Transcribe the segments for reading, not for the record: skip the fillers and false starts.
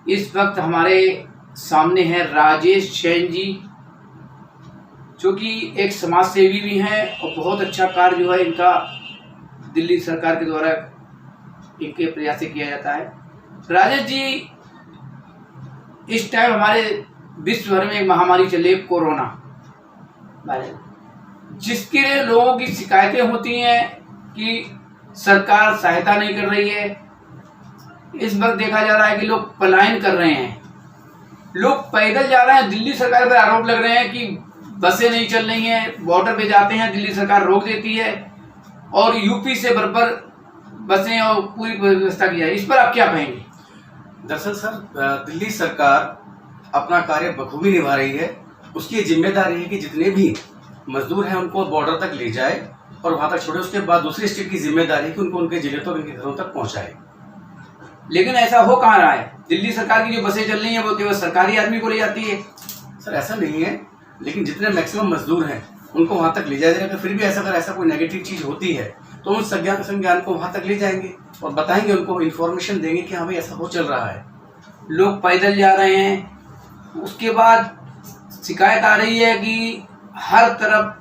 इस वक्त हमारे सामने हैं राजेश जैन जी, जो कि एक समाज सेवी भी हैं और बहुत अच्छा कार्य जो है इनका दिल्ली सरकार के द्वारा इनके प्रयास से किया जाता है। राजेश जी, इस टाइम हमारे विश्व भर में एक महामारी चल रही है, कोरोना वायरस, जिसके लिए लोगों की शिकायतें होती हैं कि सरकार सहायता नहीं कर रही है। इस वक्त देखा जा रहा है कि लोग पलायन कर रहे हैं, लोग पैदल जा रहे हैं। दिल्ली सरकार पर आरोप लग रहे हैं कि बसें नहीं चल रही हैं, बॉर्डर पे जाते हैं दिल्ली सरकार रोक देती है और यूपी से बराबर बसें और पूरी व्यवस्था की जाए। इस पर आप क्या कहेंगे? दरअसल सर, दिल्ली सरकार अपना कार्य बखूबी निभा रही है। उसकी जिम्मेदारी है कि जितने भी मजदूर हैं उनको बॉर्डर तक ले जाए और वहां तक छोड़े। उसके बाद दूसरी स्टेट की जिम्मेदारी है कि उनको उनके जिले तक, उनके घरों तक पहुंचाए। लेकिन ऐसा हो कहाँ रहा है? दिल्ली सरकार की जो बसें चल रही हैं वो केवल सरकारी आदमी को ले जाती है। सर ऐसा नहीं है, लेकिन जितने मैक्सिमम मजदूर हैं उनको वहां तक ले जाया जाएगा। फिर भी ऐसा कोई नेगेटिव चीज होती है तो उन संज्ञान को वहां तक ले जाएंगे और बताएंगे, उनको इन्फॉर्मेशन देंगे कि हाँ भाई ऐसा हो चल रहा है। लोग पैदल जा रहे हैं। उसके बाद शिकायत आ रही है कि हर तरफ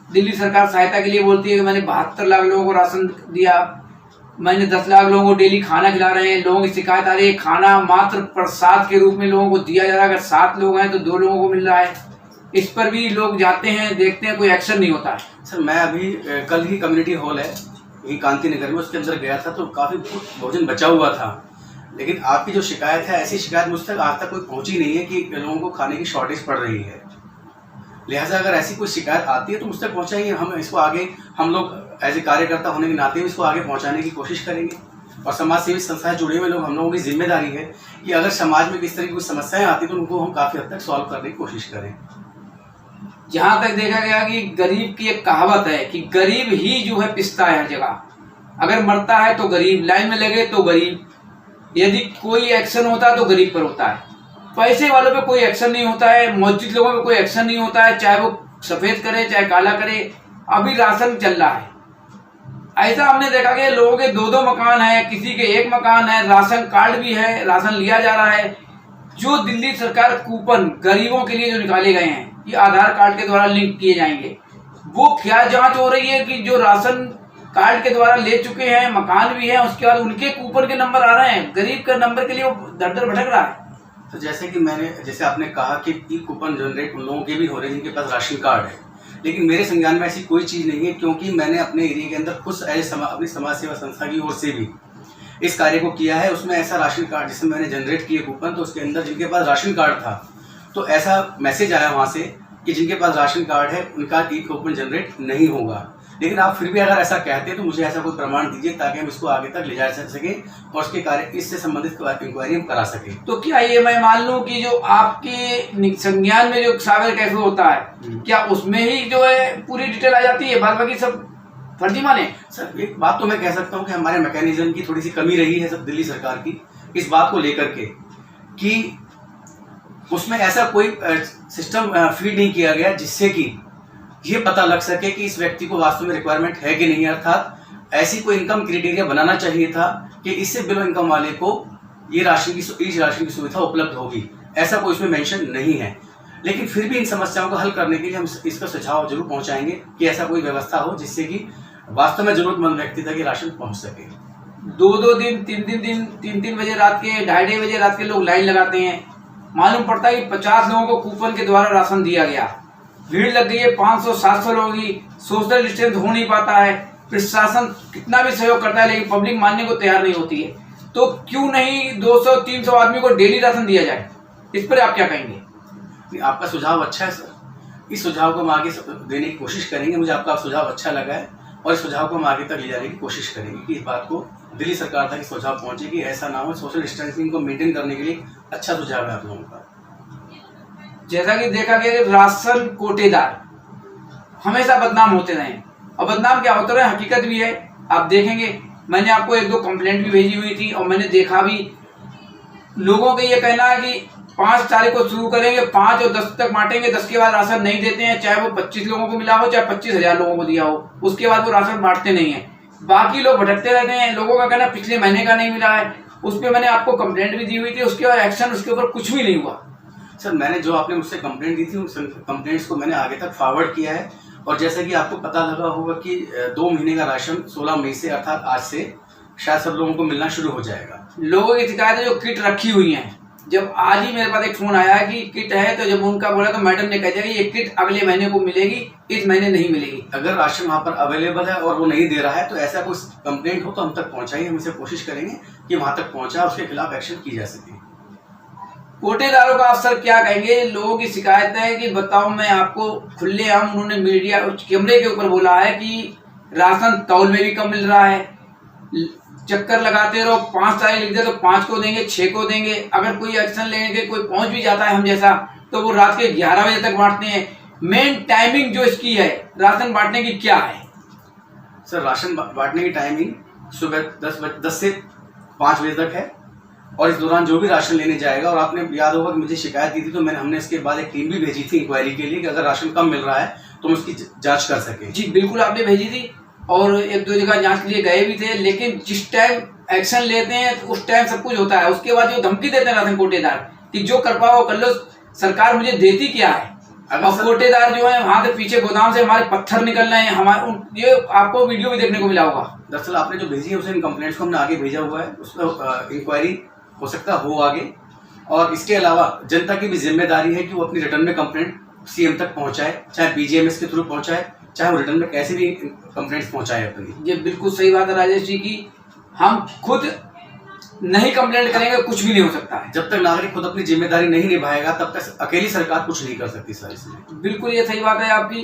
दिल्ली सरकार सहायता के लिए बोलती है कि मैंने 72 लाख लोगों को राशन दिया, मैंने 10 लाख लोगों को डेली खाना खिला रहे हैं। लोगों की शिकायत आ रही है खाना मात्र प्रसाद के रूप में लोगों को दिया जा रहा है। अगर 7 लोग हैं तो 2 लोगों को मिल रहा है। इस पर भी लोग जाते हैं, देखते हैं, कोई एक्शन नहीं होता है। सर मैं अभी कल ही कम्युनिटी हॉल है यही कांति नगर में, उसके अंदर गया था तो काफ़ी भोजन बचा हुआ था। लेकिन आपकी जो शिकायत है, ऐसी शिकायत मुझ तक आज तक कोई पहुंची नहीं है कि लोगों को खाने की शॉर्टेज पड़ रही है। लिहाजा अगर ऐसी कोई शिकायत आती है तो मुझ तक पहुँचाइए। हम इसको आगे, हम लोग एज ए कार्यकर्ता होने के नाते इसको आगे पहुँचाने की कोशिश करेंगे। और समाज सेवी संस्थाएं जुड़े हुए लोग, हम लोगों की जिम्मेदारी है कि अगर समाज में किस तरह की कोई समस्याएं आती तो उनको हम काफ़ी हद तक सॉल्व करने की कोशिश करें। जहां तक देखा गया कि गरीब की एक कहावत है कि गरीब ही जो है पिसता है हर जगह। अगर मरता है तो गरीब, लाइन में लगे तो गरीब, यदि कोई एक्शन होता है तो गरीब पर होता है। पैसे वालों पे कोई एक्शन नहीं होता है, मौजूद लोगों पे कोई एक्शन नहीं होता है, चाहे वो सफेद करे चाहे काला करे। अभी राशन चल रहा है, ऐसा हमने देखा कि लोगों के 2-2 मकान है, किसी के 1 मकान है, राशन कार्ड भी है, राशन लिया जा रहा है। जो दिल्ली सरकार कूपन गरीबों के लिए जो निकाले गए हैं कि आधार कार्ड के द्वारा लिंक किए जाएंगे, वो क्या जांच हो रही है कि जो राशन कार्ड के द्वारा ले चुके हैं, मकान भी है, उसके बाद उनके कूपन के नंबर आ रहे हैं, गरीब का नंबर के लिए वो दर भटक रहा है। तो जैसे आपने कहा कि ई कूपन जनरेट उन लोगों के भी हो रहे हैं जिनके पास राशन कार्ड है, लेकिन मेरे संज्ञान में ऐसी कोई चीज़ नहीं है, क्योंकि मैंने अपने एरिया के अंदर खुद अपनी समाज सेवा संस्था की ओर से भी इस कार्य को किया है। उसमें ऐसा राशन कार्ड जिसमें मैंने जनरेट किए कूपन, तो उसके अंदर जिनके पास राशन कार्ड था तो ऐसा मैसेज आया वहाँ से कि जिनके पास राशन कार्ड है उनका ई कूपन जनरेट नहीं होगा। लेकिन आप फिर भी अगर ऐसा कहते हैं तो मुझे ऐसा कोई प्रमाण दीजिए ताकि हम इसको आगे तक ले जा सके और उसके कार्य इससे संबंधित इंक्वायरी हम करा सके। तो क्या ये मैं मान लूं कि जो आपके संज्ञान में जो साइबर कैफे होता है, क्या उसमें ही जो है पूरी डिटेल आ जाती है, बाद बाकी सब फर्जी माने? सर एक बात तो मैं कह सकता हूँ कि हमारे मैकेनिज्म की थोड़ी सी कमी रही है सब दिल्ली सरकार की इस बात को लेकर के कि उसमें ऐसा कोई सिस्टम फीड नहीं किया गया जिससे कि ये पता लग सके कि इस व्यक्ति को वास्तव में रिक्वायरमेंट है कि नहीं। अर्थात ऐसी कोई इनकम क्राइटेरिया बनाना चाहिए था कि इससे बिलो इनकम वाले को ये राशन की सुविधा उपलब्ध होगी। ऐसा कोई इसमें मेंशन नहीं है, लेकिन फिर भी इन समस्याओं को हल करने के लिए हम इसका सुझाव जरूर पहुंचाएंगे कि ऐसा कोई व्यवस्था हो जिससे कि वास्तव में जरूरतमंद व्यक्ति तक ये राशन पहुंच सके। 2-2 दिन 3-3 बजे रात के, 2:30 बजे रात के लोग लाइन लगाते हैं। मालूम पड़ता है कि 50 लोगों को कूपन के द्वारा राशन दिया गया, भीड़ लग गई है 500-700 लोगों की, सोशल डिस्टेंस हो नहीं पाता है। प्रशासन कितना भी सहयोग करता है लेकिन पब्लिक मानने को तैयार नहीं होती है। तो क्यों नहीं 200-300 आदमी को डेली राशन दिया जाए? इस पर आप क्या कहेंगे? आपका सुझाव अच्छा है सर, इस सुझाव को हम आगे देने की कोशिश करेंगे। मुझे आपका सुझाव अच्छा लगा है और इस सुझाव को हम आगे तक ले जाने की कोशिश करेंगे कि इस बात को दिल्ली सरकार तक सुझाव पहुंचे कि ऐसा ना हो। सोशल डिस्टेंसिंग को मेंटेन करने के लिए अच्छा सुझाव है आप लोगों का। जैसा कि देखा गया कि राशन कोटेदार हमेशा बदनाम होते रहे और बदनाम क्या होते रहे हकीकत भी है। आप देखेंगे, मैंने आपको 1-2 कंप्लेंट भी भेजी हुई थी और मैंने देखा भी, लोगों का ये कहना है कि 5 तारीख को शुरू करेंगे, 5 और 10 तक बांटेंगे, 10 के बाद राशन नहीं देते हैं, चाहे वो 25 लोगों को मिला हो चाहे 25,000 लोगों को दिया हो, उसके बाद वो राशन बांटते नहीं है। बाकी लोग भटकते रहते हैं। लोगों का कहना पिछले महीने का नहीं मिला है, उस पर मैंने आपको कंप्लेंट भी दी हुई थी, उसके बाद एक्शन उसके ऊपर कुछ भी नहीं हुआ। सर मैंने जो आपने मुझसे कंप्लेंट दी थी उन कंप्लेंट्स को मैंने आगे तक फॉरवर्ड किया है, और जैसा कि आपको पता लगा होगा कि 2 महीने का राशन 16 मई से अर्थात आज से शायद सब लोगों को मिलना शुरू हो जाएगा। लोगों की शिकायत है जो किट रखी हुई है, जब आज ही मेरे पास एक फोन आया कि किट है, तो जब उनका बोला तो मैडम ने कह दिया कि ये किट अगले महीने को मिलेगी, इस महीने नहीं मिलेगी। अगर राशन वहाँ पर अवेलेबल है और वो नहीं दे रहा है तो ऐसा कोई कंप्लेंट हो तो हम तक पहुँचाइए, हम इसे कोशिश करेंगे कि वहाँ तक पहुँचा उसके खिलाफ एक्शन की जा सके। कोटेदारों का अफसर क्या कहेंगे? लोगों की शिकायत है कि बताओ, मैं आपको खुलेआम उन्होंने मीडिया कैमरे के ऊपर बोला है कि राशन तौल में भी कम मिल रहा है, चक्कर लगाते रहो, 5 तारीख लिख दे तो 5 को देंगे, 6 को देंगे, अगर कोई एक्शन लेंगे, कोई पहुंच भी जाता है हम जैसा, तो वो रात के 11 बजे तक बांटते हैं। मेन टाइमिंग जो इसकी है राशन बांटने की क्या है? सर राशन बांटने की टाइमिंग सुबह 10 से 5 बजे तक है, और इस दौरान जो भी राशन लेने जाएगा, और आपने याद होगा कि मुझे शिकायत दी थी तो हमने इसके बाद एक टीम भी भेजी थी इंक्वायरी के लिए कि अगर राशन कम मिल रहा है तो हम उसकी जांच कर सके। जी बिल्कुल, आपने भेजी थी और 1-2 जगह जांच के लिए गए भी थे, लेकिन जिस टाइम एक्शन लेते हैं तो उस टाइम सब कुछ होता है, उसके बाद जो धमकी देते हैं राशन कोटेदार कि जो कर पाओ कर लो, सरकार मुझे देती क्या है। अब कोटेदार जो है वहां से पीछे गोदाम से हमारे पत्थर निकल रहे हैं, हमारे ये आपको वीडियो भी देखने को मिला होगा। दरअसल आपने जो भेजी है उसे इन कंप्लेंट्स को हमने आगे भेजा हुआ है, उस पर इंक्वायरी हो सकता हो आगे, और इसके अलावा जनता की भी जिम्मेदारी है कि वो अपनी रिटर्न में कंप्लेंट सीएम तक पहुंचाए, चाहे बीजीएमएस के थ्रू पहुंचाए, चाहे वो रिटर्न में कैसे भी कंप्लेंट्स पहुंचाए अपनी। ये बिल्कुल सही बात है राजेश जी की, हम खुद नहीं कंप्लेंट करेंगे कुछ भी नहीं हो सकता है। जब तक नागरिक खुद अपनी जिम्मेदारी नहीं निभाएगा तब तक अकेली सरकार कुछ नहीं कर सकती सर। इसमें बिल्कुल ये सही बात है आपकी।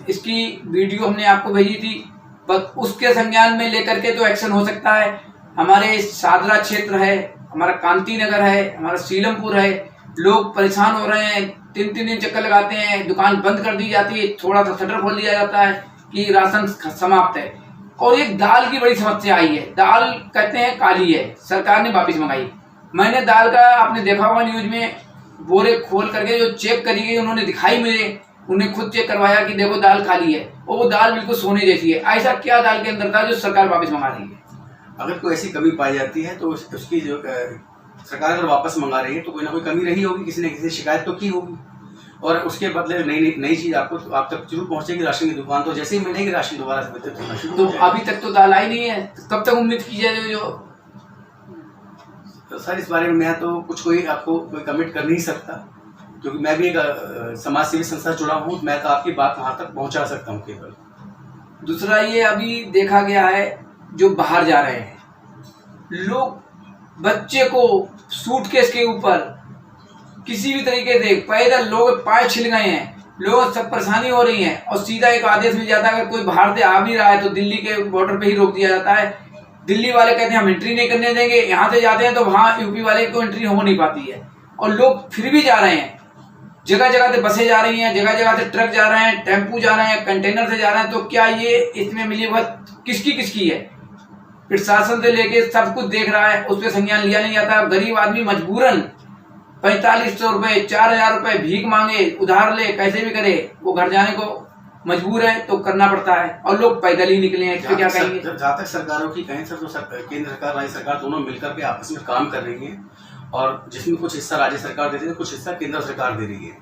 इसकी वीडियो हमने आपको भेजी थी, बस उसके संज्ञान में लेकर के तो एक्शन हो सकता है। हमारे सादरा क्षेत्र है, हमारा कांति नगर है, हमारा सीलमपुर है, लोग परेशान हो रहे हैं, 3-3 दिन चक्कर लगाते हैं, दुकान बंद कर दी जाती है, थोड़ा सा शटर खोल दिया जाता है कि राशन समाप्त है। और एक दाल की बड़ी समस्या आई है, दाल कहते हैं काली है, सरकार ने वापस मंगाई। मैंने दाल का आपने देखा होगा न्यूज में, बोरे खोल करके जो चेक करी गई उन्होंने दिखाई मुझे, उन्हें खुद चेक करवाया कि देखो दाल काली है, और वो दाल बिल्कुल सोने जैसी है। ऐसा क्या दाल के अंदर था जो सरकार वापस मंगा रही है? अगर कोई ऐसी कमी पाई जाती है तो उसकी जो सरकार अगर वापस मंगा रही है तो कोई ना कोई कमी रही होगी, किसी ने किसी शिकायत तो की होगी, और उसके बदले नई चीज आप तक जरूर पहुंचेगी राशन की दुकान। तो जैसे ही मिलेगी राशन दोबारा से वितरित होना शुरू हो जाएगा। अभी तक तो दाल आई नहीं है, कब तक उम्मीद की जाए? जो तो सर इस बारे में मैं तो कुछ आपको कोई कमिट कर नहीं सकता, क्योंकि मैं भी एक समाज सेवी संस्था से जुड़ा हूँ, मैं तो आपकी बात वहां तक पहुंचा सकता हूँ केवल। दूसरा ये अभी देखा गया है जो बाहर जा रहे हैं लोग, बच्चे को सूटकेस के ऊपर किसी भी तरीके से पैदल लोग पाए छिल गए हैं, लोगों सब परेशानी हो रही है, और सीधा एक आदेश मिल जाता है अगर कोई बाहर से आ भी रहा है तो दिल्ली के बॉर्डर पे ही रोक दिया जाता है। दिल्ली वाले कहते हैं हम एंट्री नहीं करने देंगे, यहाँ से जाते हैं तो वहाँ यूपी वाले को एंट्री हो नहीं पाती है, और लोग फिर भी जा रहे हैं। जगह जगह से बसें जा रही हैं, जगह जगह से ट्रक जा रहे हैं, टेम्पू जा रहे हैं, कंटेनर से जा रहे हैं। तो क्या ये इसमें मिली भगत किसकी है? प्रशासन से लेके सब कुछ देख रहा है, उस पर संज्ञान लिया नहीं जाता। गरीब आदमी मजबूरन 4500 रुपए 4000 रुपए भीख मांगे, उधार ले, कैसे भी करे, वो घर जाने को मजबूर है तो करना पड़ता है, और लोग पैदल ही निकले हैं। क्या कहेंगे? जहाँ तक सरकारों की कहें सर, तो केंद्र सरकार राज्य सरकार दोनों मिलकर के आपस में काम कर रही है, और जिसमें कुछ हिस्सा राज्य सरकार दे रही है, कुछ हिस्सा केंद्र सरकार दे रही है,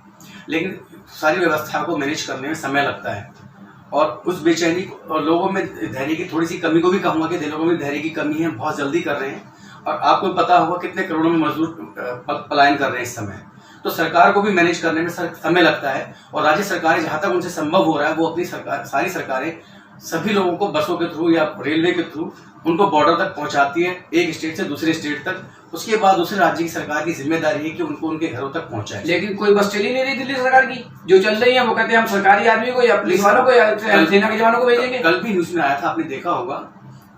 लेकिन सारी व्यवस्था को मैनेज करने में समय लगता है। और उस बेचैनी और लोगों में धैर्य की थोड़ी सी कमी को भी कहूँगा कि लोगों में धैर्य की कमी है, बहुत जल्दी कर रहे हैं, और आपको पता होगा कितने करोड़ों में मजदूर पलायन कर रहे हैं इस समय। तो सरकार को भी मैनेज करने में समय लगता है, और राज्य सरकारें जहाँ तक उनसे संभव हो रहा है वो अपनी सारी सरकारें सभी लोगों को बसों के थ्रू या रेलवे के थ्रू उनको बॉर्डर तक पहुँचाती है, एक स्टेट से दूसरे स्टेट तक। उसके बाद दूसरे राज्य की सरकार की जिम्मेदारी है कि उनको उनके घरों तक पहुँचाए। लेकिन कोई बस चली नहीं रही दिल्ली सरकार की, जो चल रही है वो कहते हैं हम सरकारी आदमी को या पुलिस वालों को या सेना के जवानों को भेजेंगे। कल भी न्यूज में आया था, आपने देखा होगा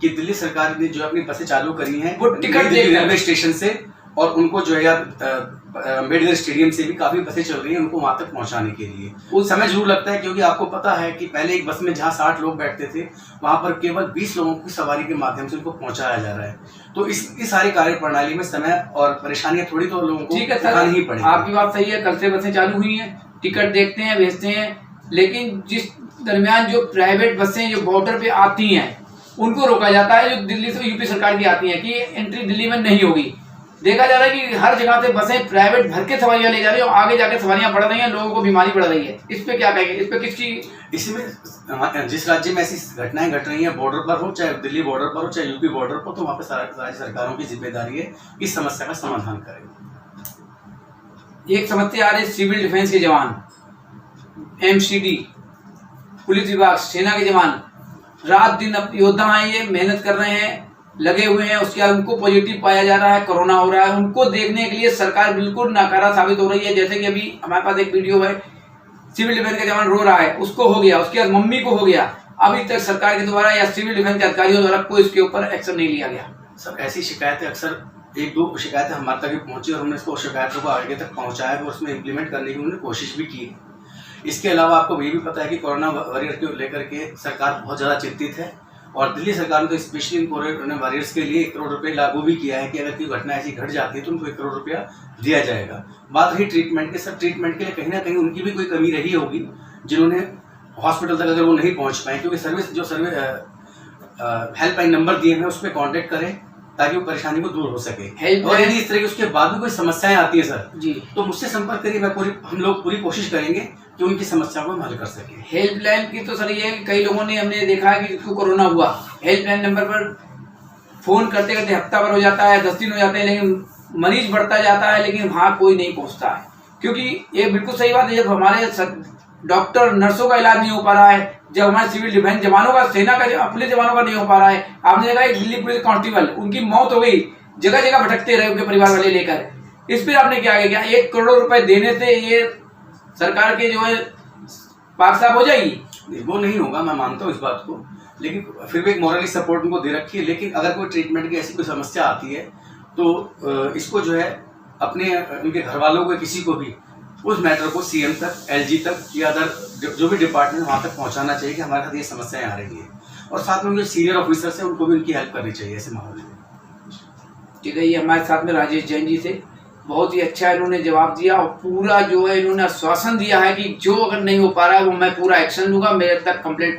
कि दिल्ली सरकार ने जो अपनी बसें चालू करी हैं वो टिकट रेलवे स्टेशन से, और उनको जो है अम्बेडकर स्टेडियम से भी काफी बसें चल रही हैं उनको वहां तक पहुंचाने के लिए। उस समय जरूर लगता है, क्योंकि आपको पता है कि पहले एक बस में जहां 60 लोग बैठते थे वहां पर केवल 20 लोगों की सवारी के माध्यम से उनको पहुंचाया जा रहा है। तो इस सारी कार्य प्रणाली में समय और परेशानियां थोड़ी तो लोगों को उठानी ही पड़ेगी। आपकी बात सही है, कल से बसें चालू हुई हैं, टिकट देखते हैं, भेजते हैं, लेकिन जिस दरमियान जो प्राइवेट बसें जो बॉर्डर पे आती हैं उनको रोका जाता है, जो दिल्ली से यूपी सरकार की आती है कि एंट्री दिल्ली में नहीं होगी। देखा जा रहा है कि हर जगह से बसें प्राइवेट भर के सवारियां ले जा रही है और आगे जाके सवारियां बढ़ रही हैं, लोगों को बीमारी बढ़ रही है। इस पे क्या कहेंगे, इस पे किसकी? इसमें जिस राज्य में ऐसी घटनाएं घट रही हैं, बॉर्डर पर हो, चाहे दिल्ली बॉर्डर पर हो, चाहे यूपी बॉर्डर पर, तो वहाँ पे राज्य सरकारों की जिम्मेदारी है इस समस्या का समाधान करें। एक समस्या आ रही सिविल डिफेंस के जवान, एमसीडी, पुलिस विभाग, सेना के जवान रात दिन योद्धा हैं, ये मेहनत कर रहे हैं, लगे हुए हैं, उसके बाद उनको पॉजिटिव पाया जा रहा है, कोरोना हो रहा है। उनको देखने के लिए सरकार बिल्कुल नाकारा साबित हो रही है। जैसे कि अभी हमारे पास एक वीडियो है, सिविल डिफेंस का जवान रो रहा है, उसको हो गया, उसके बाद मम्मी को हो गया, अभी तक सरकार के द्वारा या सिविल डिफेंस के अधिकारियों द्वारा कोई इसके ऊपर एक्शन नहीं लिया गया। सर ऐसी शिकायतें अक्सर 1-2 शिकायतें हमारे तक भी पहुंची और हमने इसको शिकायतों को आगे तक पहुंचाया और उसमें इम्प्लीमेंट करने की उन्होंने कोशिश भी की। इसके अलावा आपको ये भी पता है कि कोरोना वॉरियर को लेकर के सरकार बहुत ज़्यादा चिंतित है और दिल्ली सरकार ने तो स्पेशली इन कोरोना वॉरियर्स के लिए 1 करोड़ रुपए लागू भी किया है कि अगर कोई घटना ऐसी घट जाती है तो उनको 1 करोड़ रुपया दिया जाएगा। बात रही ट्रीटमेंट के, सर ट्रीटमेंट के लिए कहीं ना कहीं उनकी भी कोई कमी रही होगी जिन्होंने हॉस्पिटल तक अगर वो नहीं पहुंच पाए, क्योंकि हेल्पलाइन नंबर दिए हैं उस पर कॉन्टेक्ट करें ताकि वो परेशानी को दूर हो सके। और यदि इस तरह की उसके बाद भी कोई समस्याएं आती है सर जी, तो मुझसे संपर्क करिए, हम लोग पूरी कोशिश करेंगे कि उनकी समस्या को हम हल कर सके। हेल्पलाइन की तो सर ये है कि कई लोगों ने हमने देखा है कि जिसको कोरोना हुआ, हेल्पलाइन नंबर पर फोन करते करते हफ्ता भर हो जाता है, 10 दिन हो जाते हैं, लेकिन मरीज बढ़ता जाता है, लेकिन वहाँ कोई नहीं पहुँचता है। क्योंकि ये बिल्कुल सही बात है, जब हमारे डॉक्टर नर्सों का इलाज नहीं हो पा रहा है, जब हमारे सिविल डिफेंस जवानों का, सेना का, पुलिस जवानों का नहीं हो पा रहा है। आपने देखा एक दिल्ली पुलिस कांस्टेबल, उनकी मौत हो गई, जगह जगह भटकते रहे उनके परिवार वाले लेकर। इस पर आपने क्या किया? 1 करोड़ रुपए देने से ये सरकार के जो है पाक साफ हो जाएगी? वो नहीं होगा, मैं मानता हूँ इस बात को, लेकिन फिर भी एक मॉरली सपोर्ट उनको दे रखी है। लेकिन अगर कोई ट्रीटमेंट की ऐसी कोई समस्या आती है तो इसको जो है अपने उनके घर वालों को, किसी को भी उस मैटर को सीएम तक, एलजी तक या अदर जो भी डिपार्टमेंट वहाँ तक पहुँचाना चाहिए कि हमारे साथ ये समस्याएं आ रही है, और साथ में उनके सीनियर ऑफिसर्स हैं उनको भी उनकी हेल्प करनी चाहिए ऐसे माहौल में। ठीक है, ये हमारे साथ में राजेश जैन जी थे, बहुत ही अच्छा इन्होंने जवाब दिया और पूरा जो है इन्होंने आश्वासन दिया है कि जो अगर नहीं हो पा रहा है वो मैं पूरा एक्शन लूंगा, मेरे तक कंप्लेंट